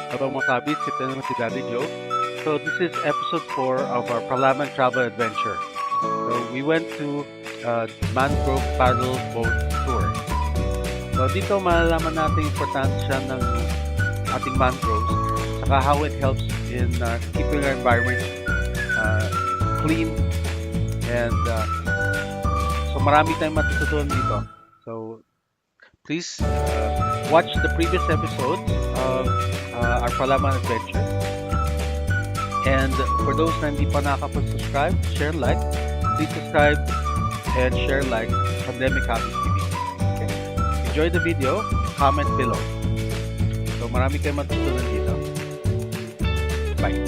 Hello mga kabits, ito naman si Daddy Joe. So this is episode 4 of our Palaman travel adventure. So we went to Mangrove Paddle Boat Tour. So dito malalaman natin yung importansya ng ating mangroves saka how it helps in keeping our environment clean and so marami tayong matututunan dito. So please watch the previous episodes of our Palaman adventure. And for those na hindi pa nakakapag-subscribe, share, like, please subscribe and share, like, Pandemic Habits TV. Okay. Enjoy the video, comment below. So marami kayong matutunan dito. Bye.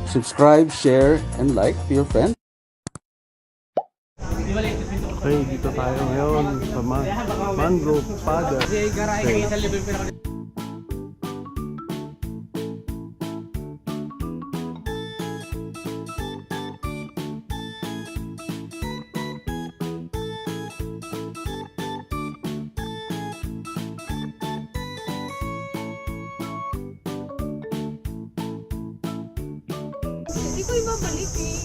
Subscribe, share, and like to your friends. Okay, dito tayo ngayon sa Mangrove Paddle. Hindi ko ibabalik eh.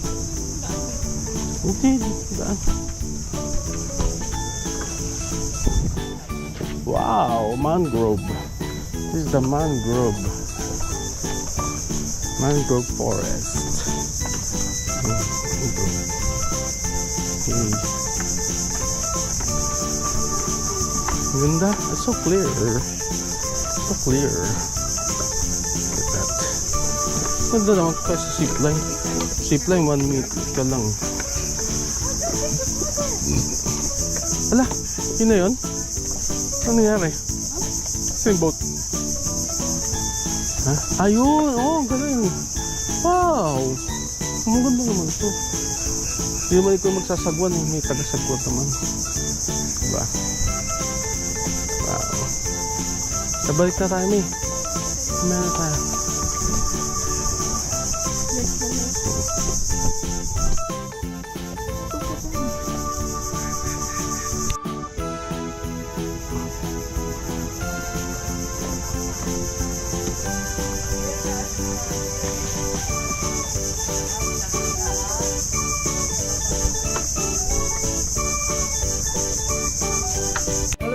Okay, daan. Wow, mangrove. This is the mangrove forest. Okay. Ganda. It's so clear. So clear. Look at that. Ganda naman kasi zipline. Zipline 1 meter ka lang. Ala, yun na yun? Ano nangyari? Same boat. Ha? Ayun! Oh, galing! Wow! Maganda naman ito. Hindi naman ito magsasagwan. May tagasagwan naman. Diba? Wow. Nabalik na tayo, May. Meron na tayo.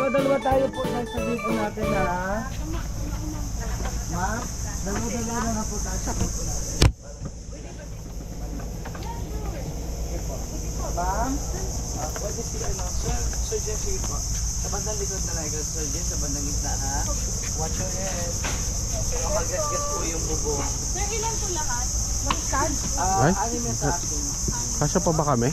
Dalawa tayo po sasabihin po natin na ma'am, dalawa na po tayo sa ma'am, pwede si Sir Jeffrey po sa bandang likod na like Sir Jeffrey sa bandang gitna ha, watch your head mag-gas po yung bubong. Sir, ilan po lahat? Baliktad? Ay? Anim yan sa akin Kasya pa ba kami?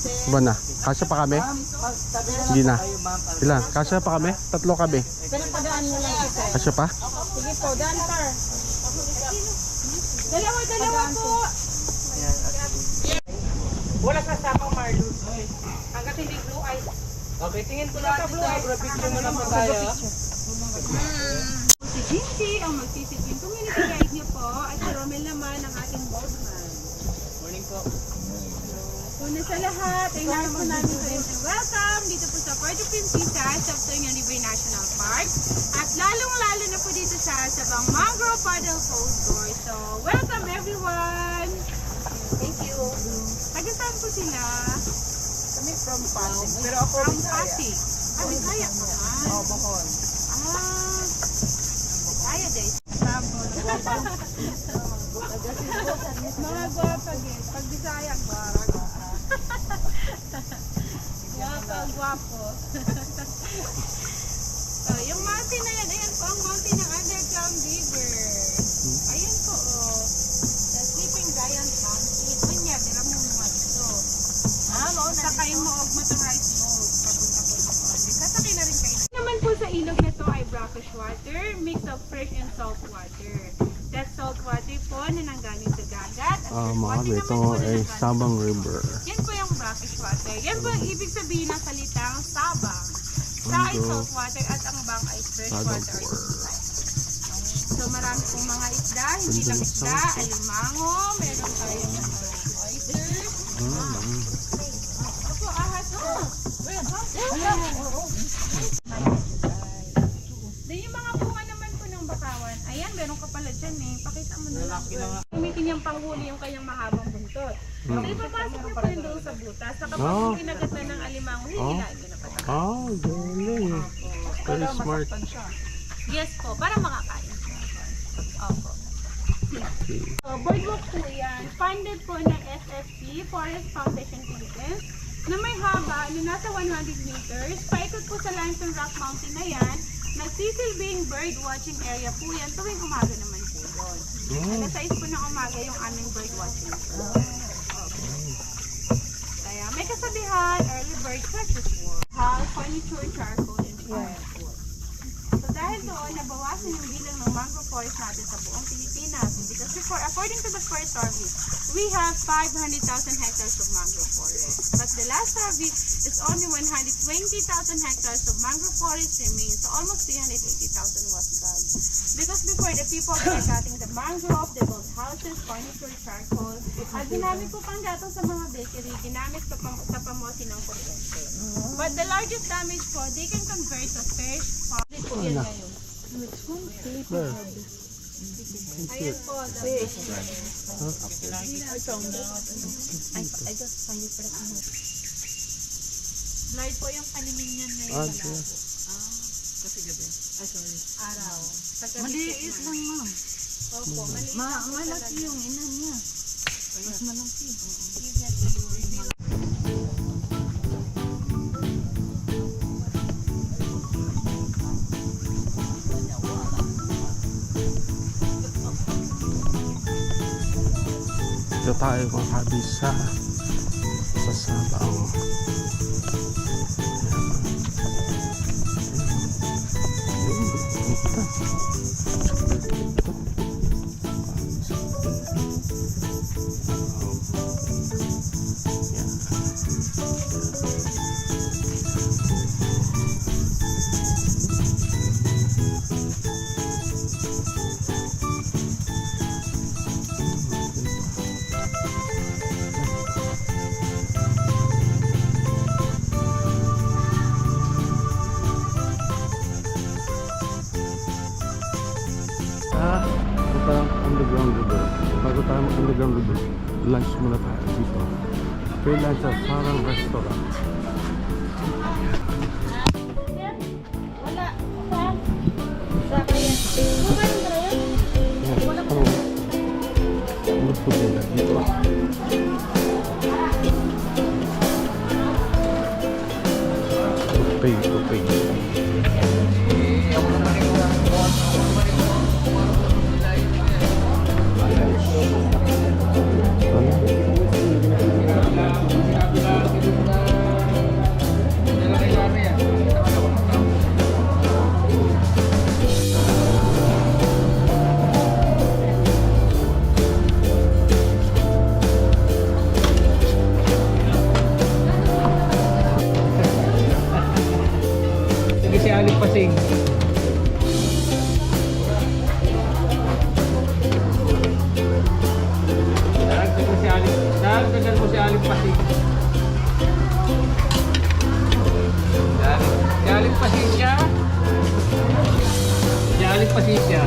Ba na? Kasya pa kami? ma'am, sabi na Hindi na. kayo ma'am. Ilan? Kasya pa kami? 3 kami. Pero padaan mo lang isa. Kasya pa? Sige po, daan sir. Dalawa po. Wala sasakang Marlon. Hanggat hindi blue eyes. Okay, tingin ko lahat dito. Picture mo lang pa tayo. Si Jinky ang magsisiging community guide niyo po at si Romel naman ang ating boardman. Morning po. Una sa lahat, ay nais po namin kayo welcome dito po sa Puerto Princesa sa Octoyon River National Park at lalong-lalo na po dito sa Sabang Mangrove Paddle Boat Tour. So, welcome everyone! Thank you! Taga-saan po sila? Kami from Pasig. Pero ako From Pasig. Ah, Bisaya po ba? Oo, Bacol. Ah, Bisaya din. Mga guwapa din. Pag Bisaya, barag. Guwapo. So, yung mountain na yan, ayan po ang mountain ng Underground River. Ayan po, oh. The Sleeping Giant Mountain. Kunya, dira mo mga dito. Sakay mo og motorized boat. Papunta po doon. Sasakay na rin kayo. Naman po sa ilog na to ay brackish water, mix of fresh and salt water. That salt water po na nanggaling sa dagat. At fresh Mga water ito naman po na ay nanggaling Sabang River. yan po yung brackish water. Yan po ang ibig sabihin ng salitang sabang. Sa ay salt water at ang bang ay fresh water or sea. So, So marami pong mga isda, hindi lang isda, alimango, meron tayong oysters. Ako, ahas ko. Then yung mga bunga naman po ng bakawan, ayan, meron ka pala dyan eh. Pakita mo na lang. Gamitin niyang panghuli yung kanyang mahabang buntot. So ipapasok niyo po yun doon sa butas. Sa kapag yung kinagat na ng alimango, hihilain niyo na pa. Galing. Very smart. Yes po, para makakain siya. Opo. So, boardwalk po yan. Funded po ng SFP, Forest Foundation Philippines, na may haba na nasa 100 meters. Paikot po sa Limestone Rock Mountain na yan. Nagsisilbing bird watching area po yan. Tuwing umaga naman po yun. Alas 6 po ng umaga yung aming bird watching. Kaya may kasabihan, early bird catches more. How furniture, charcoal, and firewood. So dahil doon, nabawasan yung bilang ng mangrove forest natin sa buong Pilipinas. Because before, according to the first survey, we have 500,000 hectares of mangrove forest. But the last survey is only 120,000 hectares of mangrove forest remains. So almost 380,000 was done. Because before, the people were cutting the mangrove, they built houses, furniture, charcoal. At ginamit po pang gatong sa mga bakery, ginamit sa pamosi ng kuryente. But the largest damage po, they can convert to fish, farm. Po yan ngayon. Ayan po, the fish. Light po yung panimin niyan ngayon. Araw. Maliit lang, ma'am. Opo, maliit. Malaki yung ina niya. Mas malaki. Dito tayo mga kabis sa Sabaw. Underground river. Bago tayo mag-underground river, lunch muna tayo dito. Free lunch sa Sarang Restaurant. Wala. Sa kaya. Kumain ba yun? Ano po nila dito? Tupay. Sige si Alip Pasing. Dagdagan mo si Alip Pasing. Si Alip Pasing siya.